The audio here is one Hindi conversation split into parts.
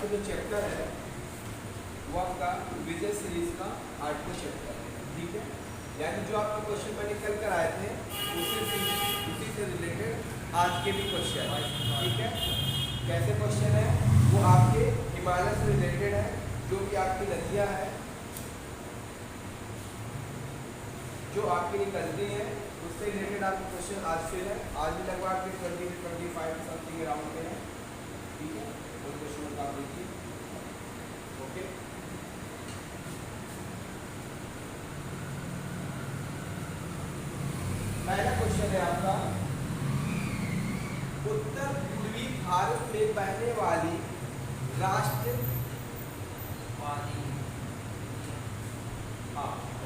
से जो चैप्टर है वो आपका विजय सीरीज का 8वां चैप्टर है, ठीक है। यानी जो आपके क्वेश्चन मैंने कल कराए थे उसी से रिलेटेड आज के भी क्वेश्चन है, ठीक है। कैसे क्वेश्चन है वो आपके हिमालय से रिलेटेड है, जो कि आपकी नदियाँ हैं जो आपकी निकलती हैं उससे रिलेटेड आपके क्वेश्चन आज से है। आज भी लगभग आपके 20 से 25 समथिंग अराउंड में है, ठीक है। उन क्वेश्चन का आप देखिए, ओके। पहला क्वेश्चन है आपका, उत्तर पूर्वी भारत में बहने वाली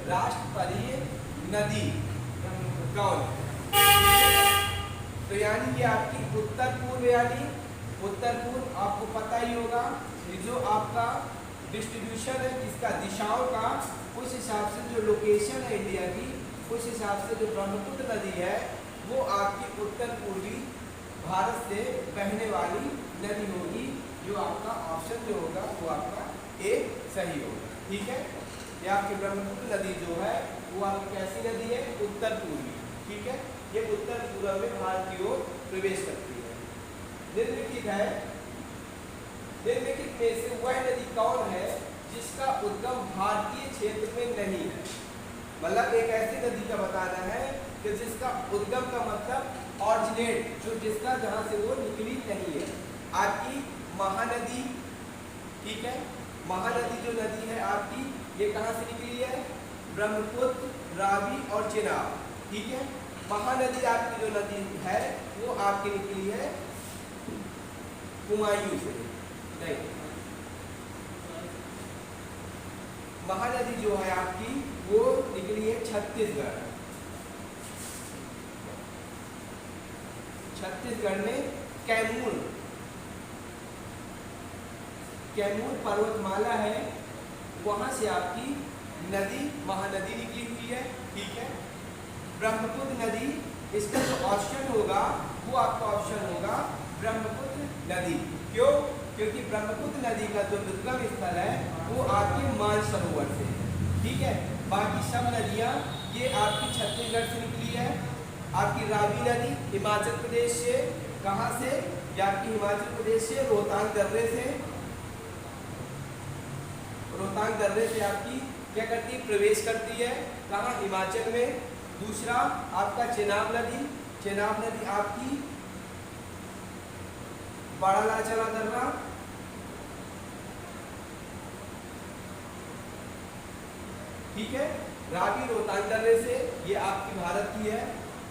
राष्ट्रपरीय नदी कौन है? तो यानी कि आपकी उत्तर पूर्व, यानी उत्तर पूर्व आपको पता ही होगा, ये जो आपका डिस्ट्रीब्यूशन है जिसका दिशाओं का, उस हिसाब से जो लोकेशन है इंडिया की, उस हिसाब से जो ब्रह्मपुत्र नदी है वो आपकी उत्तर पूर्वी भारत से बहने वाली नदी होगी। जो आपका ऑप्शन जो होगा वो आपका ए सही होगा, ठीक है। ये आपकी ब्रह्मपुत्र नदी जो है वो आपकी कैसी नदी है? उत्तर पूर्वी, ठीक है। ये उत्तर पूर्व में भारत की ओर प्रवेश करती है। निम्नलिखित है, निम्नलिखित में से वह नदी कौन है जिसका उद्गम भारतीय क्षेत्र में नहीं है? मतलब एक ऐसी नदी का बताना है कि जिसका उद्गम का मतलब ऑरिजिनेट, जो जिसका जहां से वो निकली नहीं है। आपकी महानदी, ठीक है, महानदी जो नदी है आपकी ये कहाँ से निकली है? ब्रह्मपुत्र, रावी और चेनाब, ठीक है। महानदी आपकी जो नदी है वो आपकी निकली है हुमायूं से, नहीं, महानदी जो है आपकी वो निकली है छत्तीसगढ़। छत्तीसगढ़ में कैमूर पर्वतमाला है, वहां से आपकी नदी महानदी निकली हुई है, ठीक है। ब्रह्मपुत्र नदी, इसका जो ऑप्शन होगा वो आपका ऑप्शन होगा ब्रह्मपुत्र नदी। क्यों? क्योंकि ब्रह्मपुत्र नदी का जो उद्गम स्थल है वो आपके मानसरोवर से है, ठीक है। बाकी सब नदियाँ ये आपकी छत्तीसगढ़ से निकली है। आपकी रावी नदी हिमाचल प्रदेश से, कहाँ से? आपकी हिमाचल प्रदेश से रोहतांग दर्रे से, रोहतांग दर्रे से आपकी क्या करती है? प्रवेश करती है। कहाँ? हिमाचल में। दूसरा आपका चेनाब नदी, चेनाब नदी आपकी बड़ा लाचला दर्रा, ठीक है। रावी रोहतांग दर्रे से, ये आपकी भारत की है।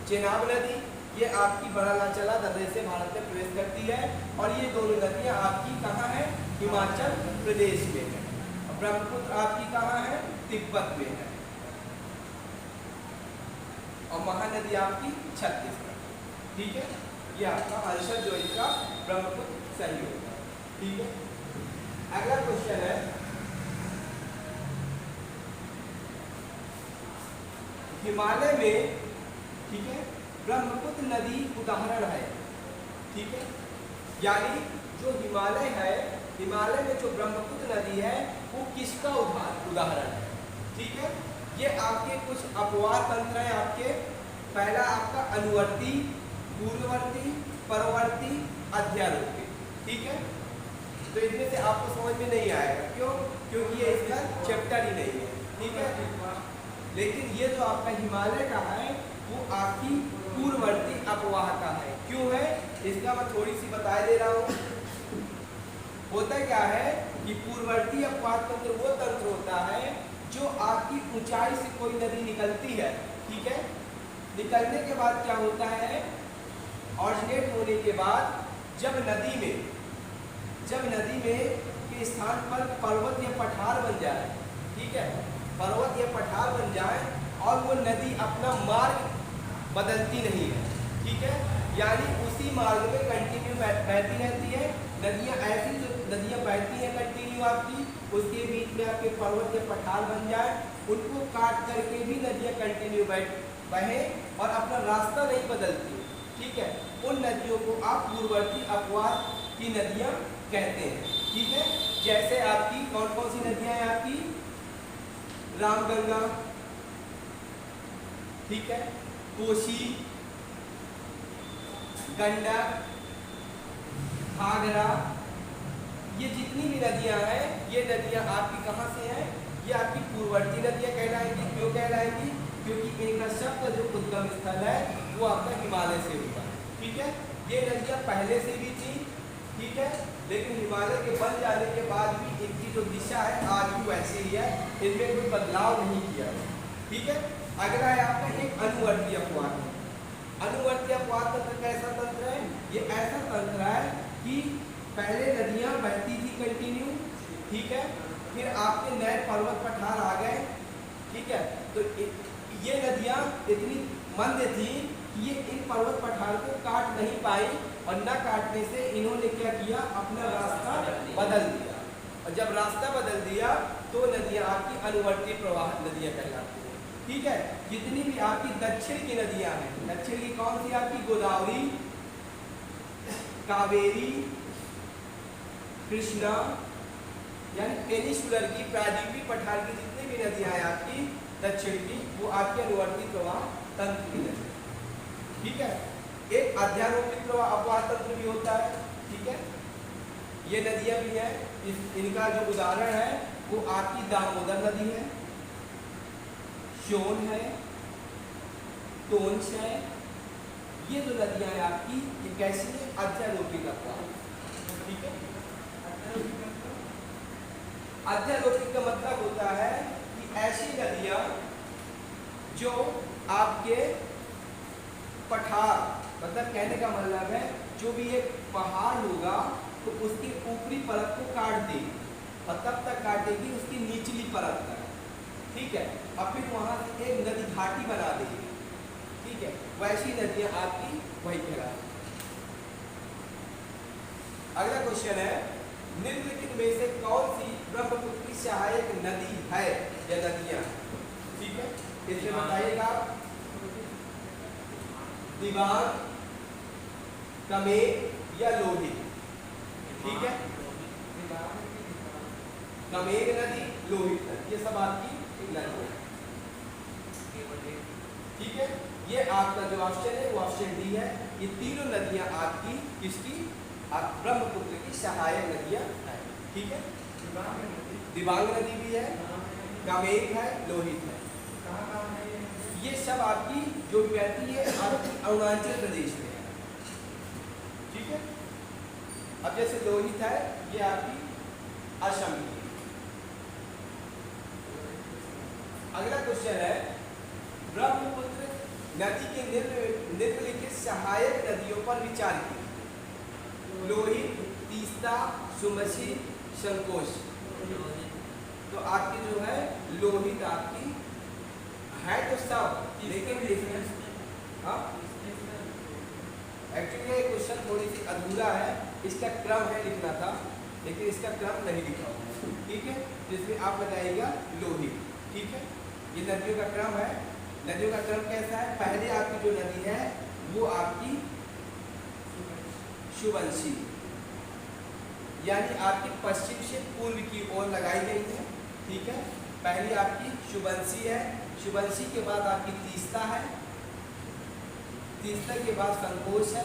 चेनाब नदी ये आपकी बड़ा लाचला दर्रे से भारत में प्रवेश करती है। और ये दोनों नदियां आपकी कहाँ है? हिमाचल प्रदेश में है। ब्रह्मपुत्र आपकी कहाँ है? तिब्बत में है। और महानदी आपकी छत्तीसगढ़, ठीक है। ये आपका आंसर जो इसका ब्रह्मपुत्र सही होगा, ठीक है। अगला क्वेश्चन है, हिमालय में, ठीक है, ब्रह्मपुत्र नदी उदाहरण है, ठीक है। यानी जो हिमालय है, हिमालय में जो ब्रह्मपुत्र नदी है वो किसका उदाहरण है, ठीक है। ये आपके कुछ अपवाद तंत्र है आपके। पहला आपका अनुवर्ती, पूर्ववर्ती, परवर्ती, अध्यारोपी, ठीक है। तो इसमें से आपको समझ में नहीं आएगा, क्यों? क्योंकि ये इसका चैप्टर ही नहीं है, ठीक है। लेकिन ये जो आपका हिमालय का है वो आपकी पूर्ववर्ती अपवाह का है। क्यों है? इसका मैं थोड़ी सी बता दे रहा हूँ। होता क्या है कि पूर्ववर्ती अपवाह तंत्र वो तंत्र होता है जो आपकी ऊंचाई से कोई नदी निकलती है, ठीक है। निकलने के बाद क्या होता है? ऑरिजिनेट होने के बाद जब नदी में के स्थान पर पर्वत या पठार बन जाए, ठीक है, पर्वत या पठार बन जाए और वो नदी अपना मार्ग बदलती नहीं है, ठीक है। यानी उसी मार्ग में कंटिन्यू बहती रहती है। नदियाँ ऐसी जो नदियाँ बहती हैं कंटिन्यू आपकी, उसके बीच में आपके पर्वत या पठार बन जाए, उनको काट करके भी नदियाँ कंटिन्यू बहे और अपना रास्ता नहीं बदलती, ठीक है। उन नदियों को आप पूर्ववर्ती अपवाह की नदियाँ कहते हैं, ठीक है। जैसे आपकी कौन कौन सी नदियां हैं आपकी, रामगंगा, ठीक है, कोसी, गंडक, घाघरा, ये जितनी भी नदियां हैं ये नदियां आपकी कहाँ से हैं, ये आपकी पूर्ववर्ती नदियां कहलाएंगी। क्यों कहलाएंगी, क्योंकि इनका सबका जो उद्गम स्थल है वो आपका हिमालय से होगा, ठीक है। ये नदियां पहले से भी थी, ठीक है, लेकिन हिमालय के बन जाने के बाद भी इनकी जो दिशा है आज भी वैसी ही है, इनमें कोई बदलाव नहीं किया है, ठीक है। अगला है आपका एक अनुवर्ती अपवाद। अनुवर्ती अपवाद तंत्र कैसा तंत्र है, ये ऐसा तंत्र है कि पहले नदियां बहती थी कंटिन्यू, ठीक है, फिर आपके नए पर्वत पठार आ गए, ठीक है, तो ये नदियां इतनी मंद थी कि ये इन पर्वत पठार को काट नहीं पाई, और न काटने से इन्होंने क्या किया, अपना रास्ता बदल दिया, और जब रास्ता बदल दिया तो नदियां आपकी अनुवर्ती प्रवाह नदियां कहलाती हैं, ठीक है। जितनी भी आपकी दक्षिण की नदियां हैं, दक्षिण की कौन सी आपकी, गोदावरी, कावेरी, कृष्णा, यानी पेनिसुलर की प्रायद्वीपीय पठार की जितनी भी नदियां हैं आपकी दक्षिण की, वो आपके अनुवर्ती प्रवाह तंत्र की नदी, ठीक है। एक अध्यारोपित प्रवाह अपवाद तंत्र भी होता है, ठीक है, ये नदियां भी हैं, इनका जो उदाहरण है वो आपकी दामोदर नदी है, शोन है, टोंच है, ये जो नदियां हैं आपकी ये कैसी है, अध्यारोपित अपवाद, ठीक है। अध्यारोपित का मतलब होता है कि ऐसी नदियां जो आपके पठार, मतलब कहने का मतलब है जो भी एक पहाड़ होगा तो उसकी ऊपरी परत को काट देगी, और तब तक काटेगी उसकी निचली परत तक, ठीक है, और फिर वहां से एक नदी घाटी बना देगी, ठीक है, वैसी नदियां आपकी वही कहलाती। अगला क्वेश्चन है, निम्नलिखित में से कौन सी ब्रह्मपुत्र की सहायक नदी है या नदियां, ठीक है, इसमें बताइएगा। दिबांग, कमेग या लोहित, ठीक है, कमेग नदी, लोहित नदी, ये सब आपकी नदी है, ठीक है। ये आपका जो ऑप्शन है वो ऑप्शन डी है। ये तीनों नदियां आपकी किसकी, आप ब्रह्मपुत्र की सहायक नदियां हैं, ठीक है। दिबांग नदी भी है, कमेग है, लोहित है, ये सब आपकी जो बहती है आपकी अरुणाचल प्रदेश में है, ठीक है। अब जैसे लोहित है ये आपकी असम की। अगला क्वेश्चन है, ब्रह्मपुत्र नदी के निम्नलिखित सहायक नदियों पर विचार कीजिए। लोहित, तीस्ता, सुमसी, संकोश। तो आपकी जो है लोहित आपकी है तो सब, लेकिन डिफरेंस, हाँ एक्चुअली ये क्वेश्चन थोड़ी सी अधूरा है, इसका क्रम है लिखना था, लेकिन इसका क्रम नहीं लिखा हुआ, ठीक है, जिसमें आप बताइएगा लोहित, ठीक है। ये नदियों का क्रम है। नदियों का क्रम कैसा है, पहले आपकी जो नदी है वो आपकी सुबंसी, यानी आपकी पश्चिम से पूर्व की ओर लगाई गई है, ठीक है। पहली आपकी सुबंसी है, सुबंसी के बाद आपकी तीस्ता है, तीस्ता के बाद संकोच है,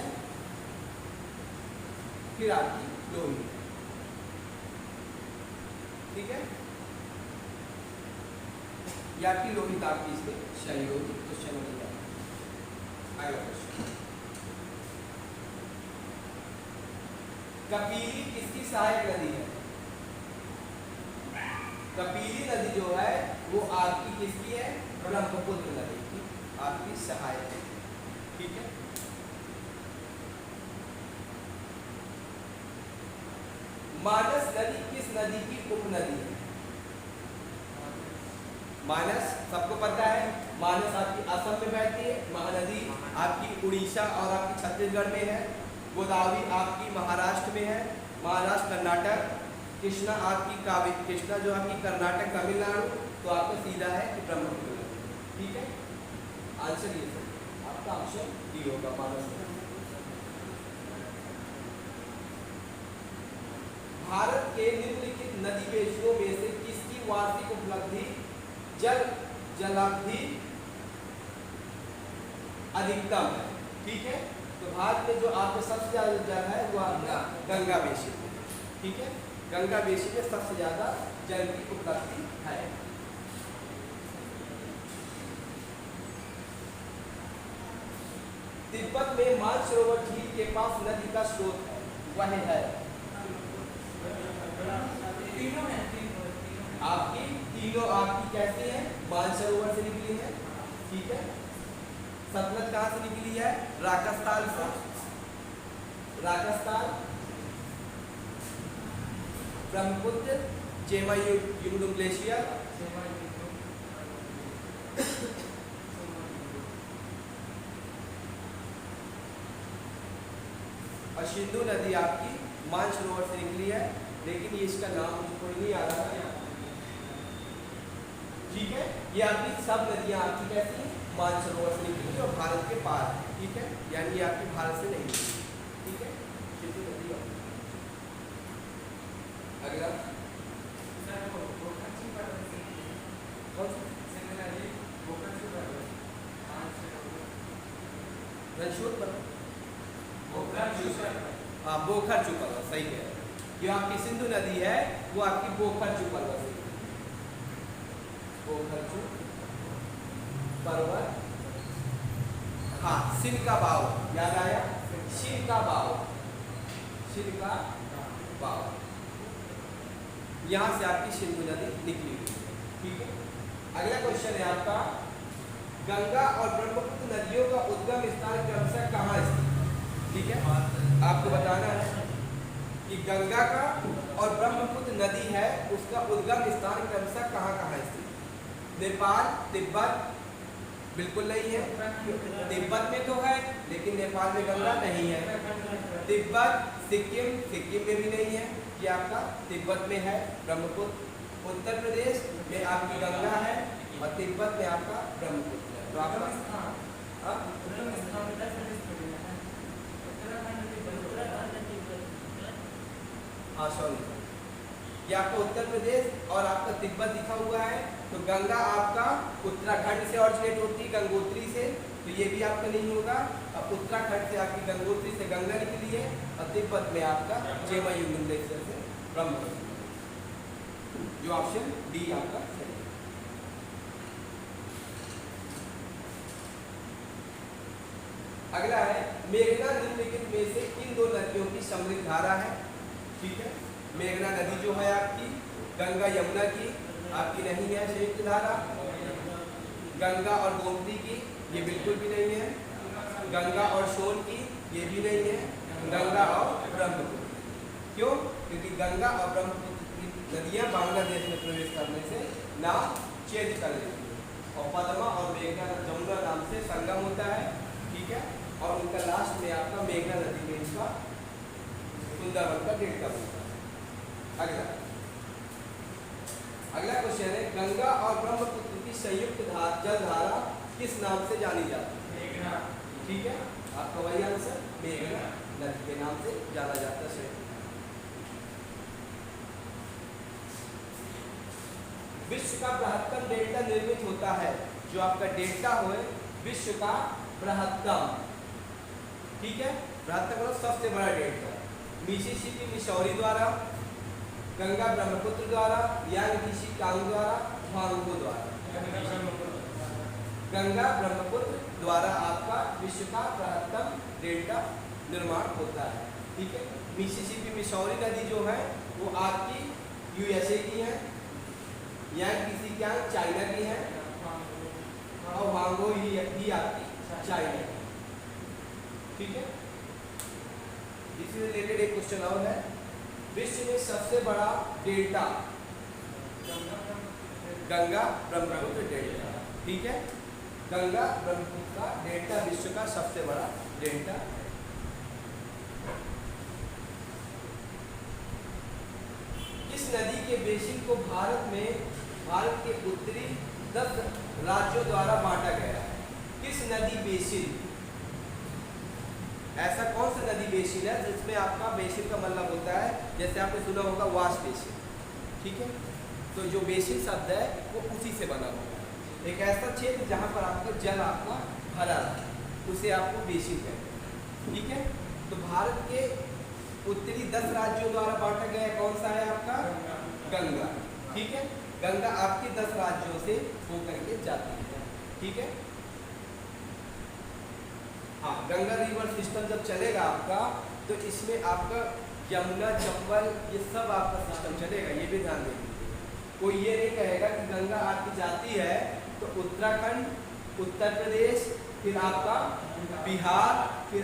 फिर आपकी लोहित, ठीक है। ये आपकी लोहित आपकी इसमें सहयोगी क्वेश्चन हो जाएगा। अगला क्वेश्चन, कपिली किसकी सहायक नदी है? कपिली नदी जो है वो आपकी किसकी है? ब्रह्मपुत्र नदी की आपकी सहायक है, ठीक है। मानस नदी किस नदी की उपनदी है? मानस सबको पता है, मानस आपकी असम में बहती है, महानदी आपकी उड़ीसा और आपकी छत्तीसगढ़ में है, गोदावरी आपकी महाराष्ट्र में है, महाराष्ट्र कर्नाटक, कृष्णा आपकी कावेरी, कृष्णा जो आपकी कर्नाटक तमिलनाडु, तो आपका सीधा है कि ब्रह्मपुत्र, ठीक है। आंसर ये सर आपका ऑप्शन डी होगा, मानस। भारत के निम्नलिखित नदी बेसिनों में से किसकी वार्षिक उपलब्धि जलाब्धि अधिकतम है? ठीक है, तो भारत में जो आपका सबसे ज्यादा जल है वो आपका गंगा बेसिन है। ठीक है, गंगा बेसिन में सबसे ज्यादा जल की उपलब्धि है। तिब्बत में मानसरोवर झील के पास नदी का स्रोत है, वह है आपकी तीनों आपकी कैसी है? मानसरोवर से निकली है। ठीक है, सतलज कहाँ से निकली है? राजस्थान से, राजस्थान, ब्रह्मपुत्र, चेमा युंगडुंग ग्लेशियर, और सिंधु नदी आपकी मानसरोवर से निकली है, लेकिन ये इसका नाम मुझको नहीं आ रहा है। ठीक है, ये आपकी सब नदियां आपकी कैसी हैं? मानसरोवर से निकली और भारत के पार है। ठीक है, यानी ये आपकी भारत से नहीं निकली। ठीक है, सिंधु नदी। अगला हाँ, बोखर चू पर्वत, सही है। जो आपकी सिंधु नदी है वो आपकी बोखर चू पर्वत है। बोखर चू पर्वत, हाँ, सिनका बाव, याद आया? सिनका बाव, सिनका बाव, यहाँ से आपकी सिंधु नदी निकली हुई। ठीक है, अगला क्वेश्चन है आपका, गंगा और ब्रह्मपुत्र नदियों का उद्गम स्थान क्रमशः कहाँ स्थित? ठीक है, आपको बताना है कि गंगा का और ब्रह्मपुत्र नदी है उसका उद्गम स्थान क्रमशः कहाँ कहाँ स्थित? नेपाल, तिब्बत बिल्कुल नहीं है, तिब्बत में तो है लेकिन नेपाल में गंगा नहीं है। तिब्बत, सिक्किम, सिक्किम में भी नहीं है, ये आपका तिब्बत में है ब्रह्मपुत्र। उत्तर प्रदेश में आपकी गंगा है और तिब्बत में आपका ब्रह्मपुत्र है। तो आपका हाँ सॉरी, ये आपका उत्तर प्रदेश और आपका तिब्बत लिखा हुआ है। तो गंगा आपका उत्तराखंड से ऑरिजिनेट होती है, गंगोत्री से, तो ये भी आपका नहीं होगा। अब उत्तराखंड से आपकी गंगोत्री से गंगा निकली है और तिब्बत में आपका चेमा युंगडुंग ग्लेशियर से ब्रह्मपुत्र, जो ऑप्शन डी आपका सही है। अगला है, मेघना निम्नलिखित में से किन दो नदियों की समृद्ध धारा है? ठीक है, मेघना नदी जो है आपकी गंगा यमुना की आपकी नहीं है संयुक्त धारा। गंगा और गोमती की ये बिल्कुल भी नहीं है। गंगा और सोन की ये भी नहीं है। गंगा और ब्रह्मपुत्र, क्यों? क्योंकि गंगा और ब्रह्मपुत्र की नदियां बांग्लादेश में प्रवेश करने से नाम चेंज कर लेती है और पद्मा और मेघना जमुना नाम से संगम होता है। ठीक है, और उनका लास्ट में आपका मेघना नदी में इसका सुंदरवन का डेल्टा बनता है। अगला क्वेश्चन है, गंगा और ब्रह्मपुत्र की संयुक्त जलधारा किस नाम से जानी जाती है? मेघना। ठीक है, आपका वही आंसर, मेघना नदी के नाम से जाना जाता है। विश्व का बृहत्तम डेल्टा निर्मित होता है, जो आपका डेल्टा हो विश्व का बृहत्तम। ठीक है, बृहत्तम मतलब सबसे बड़ा डेल्टा, मिसिसिपी मिसौरी द्वारा, गंगा ब्रह्मपुत्र द्वारा, यांगतीसी कांग द्वारा, वांगो द्वारा। गंगा ब्रह्मपुत्र द्वारा आपका विश्व का बृहत्तम डेल्टा निर्माण होता है। ठीक है, मिसिसिपी मिसौरी नदी जो है वो आपकी यूएसए की है, यांगतीसी कांग चाइना की है और वांगो ही आपकी चाइना की। ठीक है, इससे रिलेटेड एक क्वेश्चन और है, विश्व में सबसे बड़ा डेल्टा गंगा ब्रह्मपुत्र डेल्टा। ठीक है, गंगा ब्रह्मपुत्र का डेल्टा विश्व का सबसे बड़ा डेल्टा। इस नदी के बेसिन को भारत के उत्तरी 10 राज्यों द्वारा बांटा गया है। किस नदी बेसिन? ऐसा कौन सा नदी बेसिन है जिसमें आपका बेसिन का मतलब होता है, जैसे आपने सुना होगा वाश बेसिन, ठीक है। तो जो बेसिन शब्द है वो उसी से बना हुआ है। एक ऐसा क्षेत्र जहाँ पर आपका जल आपका भरा है उसे आपको बेसिन कहते हैं, ठीक है। तो भारत के उत्तरी 10 राज्यों द्वारा बांटा गया कौन सा है आपका गंगा, ठीक है। गंगा आपके 10 राज्यों से होकर के जाती है, ठीक है। हाँ, गंगा रिवर सिस्टम जब चलेगा आपका तो इसमें आपका यमुना चंबल ये सब आपका सिस्टम चलेगा, ये भी ध्यान देंगे। कोई ये नहीं कहेगा कि गंगा आपकी जाती है तो उत्तराखंड, उत्तर प्रदेश, फिर आपका बिहार, फिर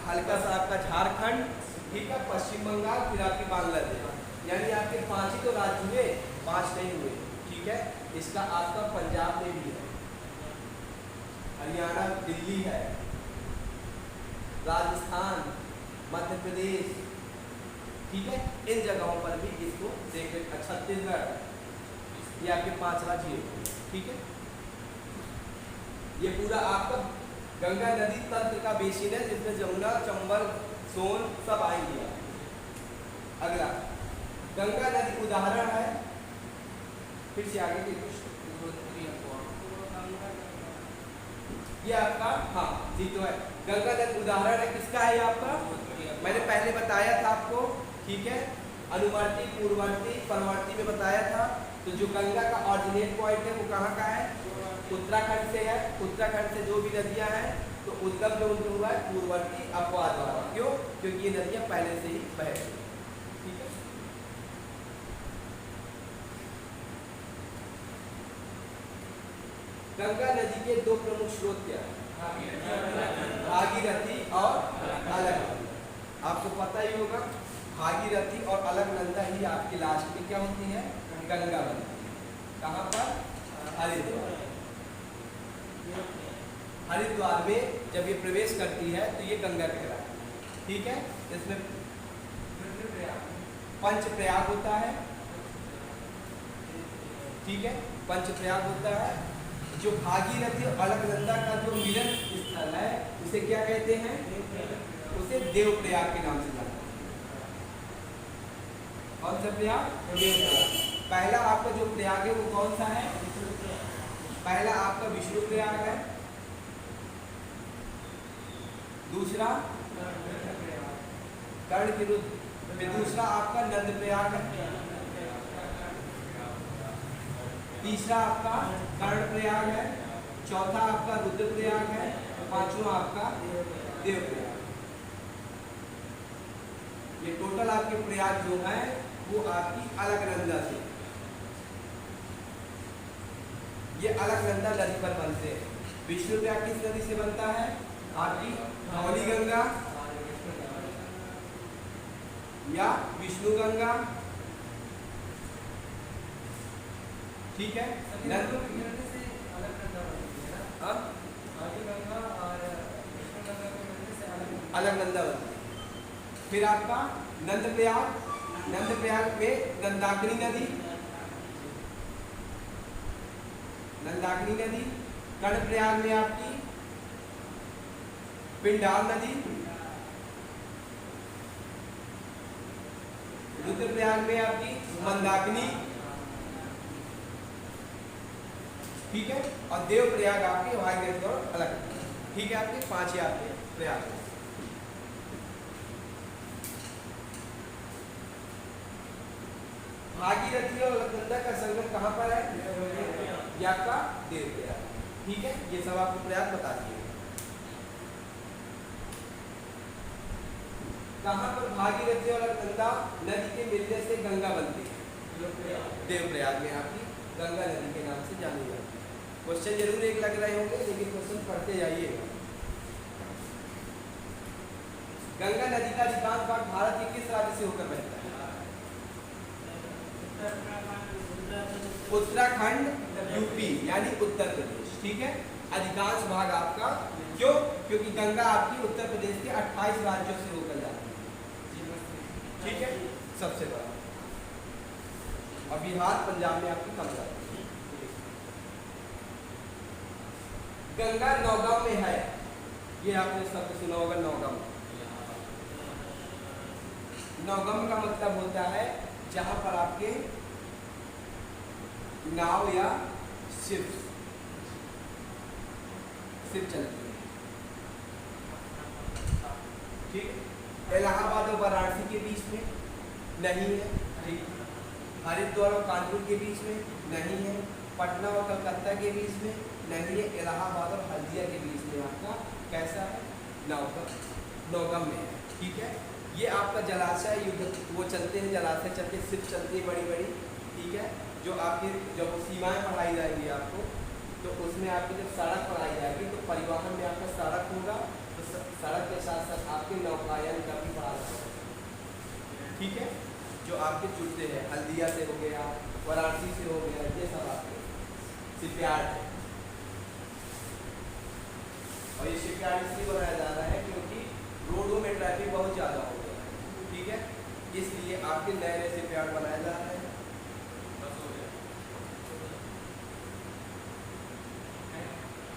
हल्का सा आपका झारखंड, ठीक है, पश्चिम बंगाल, फिर आपकी बांग्लादेश, यानी आपके 5 ही तो राज्य हुए, 5 नहीं हुए, ठीक है। इसका आपका पंजाब में भी है, हरियाणा, दिल्ली है, राजस्थान, मध्य प्रदेश, ठीक है, इन जगहों पर भी इसको देख, छत्तीसगढ़, ये आपके 5 राज्य, ठीक है। ये पूरा आपका गंगा नदी तंत्र का बेसिन है जिसमें जमुना, चंबल, सोन सब आएंगे। अगला गंगा नदी उदाहरण है, फिर से आगे के ये आपका, हाँ जी, तो है गंगा नदी उदाहरण है किसका है, ये आपका मैंने पहले बताया था आपको, ठीक है। अनुवर्ती, पूर्ववर्ती, परवर्ती में बताया था। तो जो गंगा का ऑरिजिनेट पॉइंट है वो कहाँ का है, उत्तराखंड से है। उत्तराखंड से जो भी नदियाँ हैं तो उद्गम जो उनका हुआ है पूर्ववर्ती अपवाद वाला, क्यों, क्योंकि ये नदियाँ पहले से ही बह रही हैं, ठीक है। गंगा नदी के 2 प्रमुख स्रोत क्या है, भागीरथी और अलकनंदा। आपको पता ही होगा भागीरथी और अलकनंदा ही आपकी लास्ट में क्या होती है, गंगा बनती है। कहाँ पर, हरिद्वार। हरिद्वार में जब ये प्रवेश करती है तो ये गंगा कहलाती है, ठीक है। इसमें पंचप्रयाग होता है, ठीक है, पंचप्रयाग होता है। जो भागीरथी और अलकनंदा का जो मिलन स्थल है उसे क्या कहते हैं, उसे देवप्रयाग के नाम से जाना है। कौन सा प्रयाग, देवप्रयाग। पहला आपका जो प्रयाग है वो कौन सा है, पहला आपका विष्णु प्रयाग है, दूसरा कर्ण की रुद्र, फिर दूसरा आपका नंद प्रयाग है, तीसरा आपका कर्ण प्रयाग है, चौथा आपका रुद्र प्रयाग है, पांचवा आपका देव प्रयाग। ये टोटल आपके प्रयाग जो है वो आपकी अलकनंदा से, ये अलकनंदा नदी पर बनते हैं। विष्णु प्रयाग किस नदी से बनता है, आपकी धौली गंगा या विष्णु गंगा, ठीक है। अलकनंदा बनती है। फिर आपका नंद प्रयाग, नंद प्रयाग में नंदाकिनी नदी, नंदाकिनी नदी। कर्ण प्रयाग में आपकी पिंडाल नदी, रुद्र प्रयाग में आपकी मंदाकिनी, ठीक है, और देव प्रयाग आपके भागीरथी और अलग, ठीक है। आपके 5 ही आपके प्रयाग। भागीरथी और अलकनंदा का संगम कहाँ पर है, ये आपका देव प्रयाग, ठीक है। ये सब आपको प्रयाग बता दिए। कहाँ पर भागीरथी और अलकनंदा नदी के मिलने से गंगा बनती है, देव प्रयाग में आपकी गंगा नदी के नाम से जानी जाती है। क्वेश्चन जरूर एक लग रहे होंगे लेकिन क्वेश्चन पढ़ते जाइएगा। गंगा नदी का अधिकांश भाग भारत के किस राज्य से होकर बहता है, उत्तराखंड, यूपी यानी उत्तर प्रदेश, ठीक है। अधिकांश भाग आपका, क्यों, क्योंकि गंगा आपकी उत्तर प्रदेश के 28 राज्यों से होकर जाती है, ठीक है, सबसे बड़ा। और बिहार, पंजाब में आपकी कम जाती है। गंगा नौगांव में है, ये आपने शब्द सुना होगा नौगांव, नौगम का मतलब होता है जहां पर आपके नाव या शिप चलती है। ठीक, इलाहाबाद और वाराणसी के बीच में नहीं है। ठीक, हरिद्वार और कानपुर के बीच में नहीं है। पटना और कलकत्ता के बीच में नहीं है। इलाहाबाद और हल्दिया के बीच में आपका कैसा है, नौगम में है। ठीक है, ये आपका जलाशय युद्ध वो चलते हैं, जलाशय चलते, शिप चलती है बड़ी बड़ी। ठीक है, जो आपकी जब सीमाएं बढ़ाई जाएंगी आपको, तो उसमें आपकी जब सड़क बढ़ाई जाएगी तो परिवहन में आपका सड़क होगा, तो सड़क के साथ साथ आपके नौकायन का भी बढ़ा जाएगा। ठीक है, जो आपके जुड़ते हैं, हल्दिया से हो गया, वाराणसी से हो गया, ये सब आपके शिपयार्ड है। और ये शिपयार्ड इसलिए बनाया जा रहा है क्योंकि रोडों में ट्रैफिक बहुत ज़्यादा हो गया है। ठीक है, इसलिए आपके नए नए शिपयार्ड बनाया जा रहा है।